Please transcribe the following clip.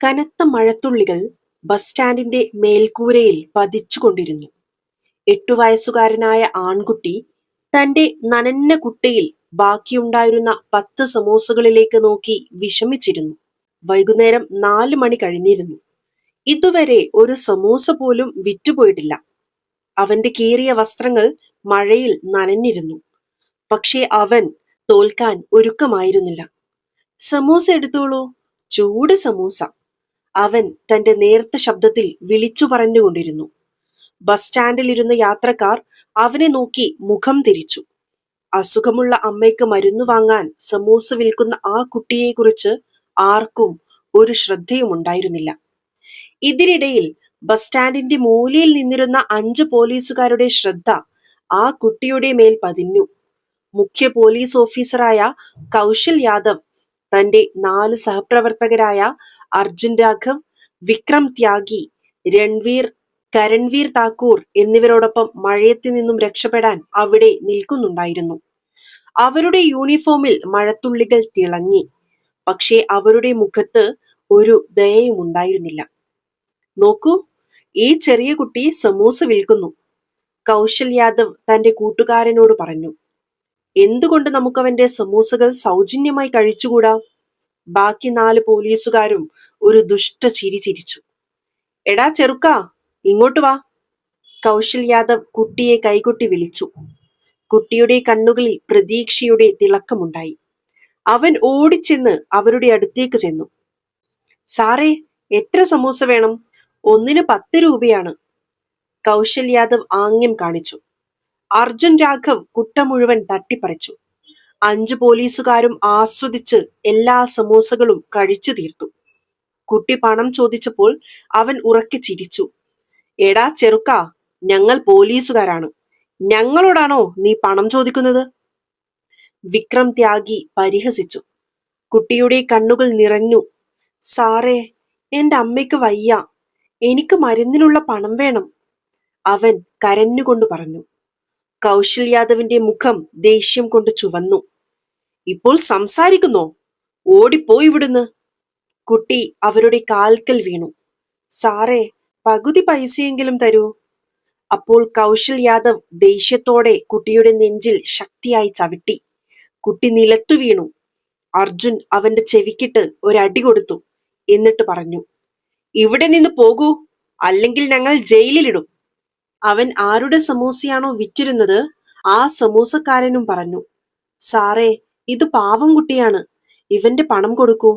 കനത്ത മഴത്തുള്ളികൾ ബസ് സ്റ്റാൻഡിന്റെ മേൽക്കൂരയിൽ പതിച്ചുകൊണ്ടിരുന്നു. 8 വയസ്സുകാരനായ ആൺകുട്ടി തന്റെ നനഞ്ഞ കുട്ടയിൽ ബാക്കിയുണ്ടായിരുന്ന 10 സമോസകളിലേക്ക് നോക്കി വിഷമിച്ചിരുന്നു. വൈകുന്നേരം 4 മണി കഴിഞ്ഞിരുന്നു. ഇതുവരെ ഒരു സമൂസ പോലും വിറ്റുപോയിട്ടില്ല. അവന്റെ കീറിയ വസ്ത്രങ്ങൾ മഴയിൽ നനഞ്ഞിരുന്നു. പക്ഷേ അവൻ തോൽക്കാൻ ഒരുക്കമായിരുന്നില്ല. സമൂസ എടുത്തോളൂ, ചൂട് സമൂസ, അവൻ തന്റെ നേർത്ത ശബ്ദത്തിൽ വിളിച്ചു പറഞ്ഞുകൊണ്ടിരുന്നു. ബസ് സ്റ്റാൻഡിലിരുന്ന യാത്രക്കാർ അവനെ നോക്കി മുഖം തിരിച്ചു. അസുഖമുള്ള അമ്മയ്ക്ക് മരുന്ന് വാങ്ങാൻ സമൂസ വിൽക്കുന്ന ആ കുട്ടിയെക്കുറിച്ച് ആർക്കും ഒരു ശ്രദ്ധയും ഉണ്ടായിരുന്നില്ല. ഇതിനിടയിൽ ബസ് സ്റ്റാൻഡിന്റെ മൂലയിൽ നിന്നിരുന്ന 5 പോലീസുകാരുടെ ശ്രദ്ധ ആ കുട്ടിയുടെ മേൽ പതിഞ്ഞു. മുഖ്യ പോലീസ് ഓഫീസറായ കൗശൽ യാദവ് തന്റെ 4 സഹപ്രവർത്തകരായ അർജുൻ രാഘവ്, വിക്രം ത്യാഗി, കരൺവീർ താക്കൂർ എന്നിവരോടൊപ്പം മഴയത്തു നിന്നും രക്ഷപ്പെടാൻ അവിടെ നിൽക്കുന്നുണ്ടായിരുന്നു. അവരുടെ യൂണിഫോമിൽ മഴത്തുള്ളികൾ തിളങ്ങി. പക്ഷേ അവരുടെ മുഖത്ത് ഒരു ദയയും ഉണ്ടായിരുന്നില്ല. നോക്കൂ, ഈ ചെറിയ കുട്ടി സമൂസ വിൽക്കുന്നു, കൗശൽ യാദവ് തന്റെ കൂട്ടുകാരനോട് പറഞ്ഞു. എന്തുകൊണ്ട് നമുക്കവന്റെ സമൂസകൾ സൗജന്യമായി കഴിച്ചുകൂടാ? ബാക്കി 4 പോലീസുകാരും ഒരു ദുഷ്ട ചിരി ചിരിച്ചു. എടാ ചെറുക്കാ, ഇങ്ങോട്ട് വാ, കൗശൽ യാദവ് കുട്ടിയെ കൈകൊട്ടി വിളിച്ചു. കുട്ടിയുടെ കണ്ണുകളിൽ പ്രതീക്ഷയുടെ തിളക്കമുണ്ടായി. അവൻ ഓടിച്ചെന്ന് അവരുടെ അടുത്തേക്ക് ചെന്നു. സാറേ, എത്ര സമൂസ വേണം? ഒന്നിന് 10 രൂപയാണ്, കൗശൽ യാദവ് ആംഗ്യം കാണിച്ചു. അർജുൻ രാഘവ് കുട്ട മുഴുവൻ തട്ടിപ്പറിച്ചു. 5 പോലീസുകാരും ആസ്വദിച്ച് എല്ലാ സമൂസകളും കഴിച്ചു തീർത്തു. കുട്ടി പണം ചോദിച്ചപ്പോൾ അവൻ ഉറക്കെ ചിരിച്ചു. എടാ ചെറുക്കാ, ഞങ്ങൾ പോലീസുകാരാണ്, ഞങ്ങളോടാണോ നീ പണം ചോദിക്കുന്നത്? വിക്രം ത്യാഗി പരിഹസിച്ചു. കുട്ടിയുടെ കണ്ണുകൾ നിറഞ്ഞു. സാറേ, എന്റെ അമ്മയ്ക്ക് വയ്യ, എനിക്ക് മരുന്നിനുള്ള പണം വേണം, അവൻ കരഞ്ഞുകൊണ്ട് പറഞ്ഞു. കൗശൽ യാദവിന്റെ മുഖം ദേഷ്യം കൊണ്ട് ചുവന്നു. ഇപ്പോൾ സംസാരിക്കുന്നോ? ഓടിപ്പോയി ഇവിടുന്ന്, കുട്ടി അവരുടെ കാൽക്കൽ വീണു. സാറേ, പകുതി പൈസയെങ്കിലും തരൂ. അപ്പോൾ കൗശൽ യാദവ് ദേഷ്യത്തോടെ കുട്ടിയുടെ നെഞ്ചിൽ ശക്തിയായി ചവിട്ടി. കുട്ടി നിലത്തു വീണു. അർജുൻ അവന്റെ ചെവിക്കിട്ട് ഒരടി കൊടുത്തു. എന്നിട്ട് പറഞ്ഞു, ഇവിടെ നിന്ന് പോകൂ, അല്ലെങ്കിൽ ഞങ്ങൾ ജയിലിലിടും. അവൻ ആരുടെ സമൂസയാണോ വിറ്റിരുന്നത് ആ സമൂസക്കാരനും പറഞ്ഞു. സാറേ, ഇത് പാവം കുട്ടിയാണ്, ഇവന്റെ പണം കൊടുക്കൂ.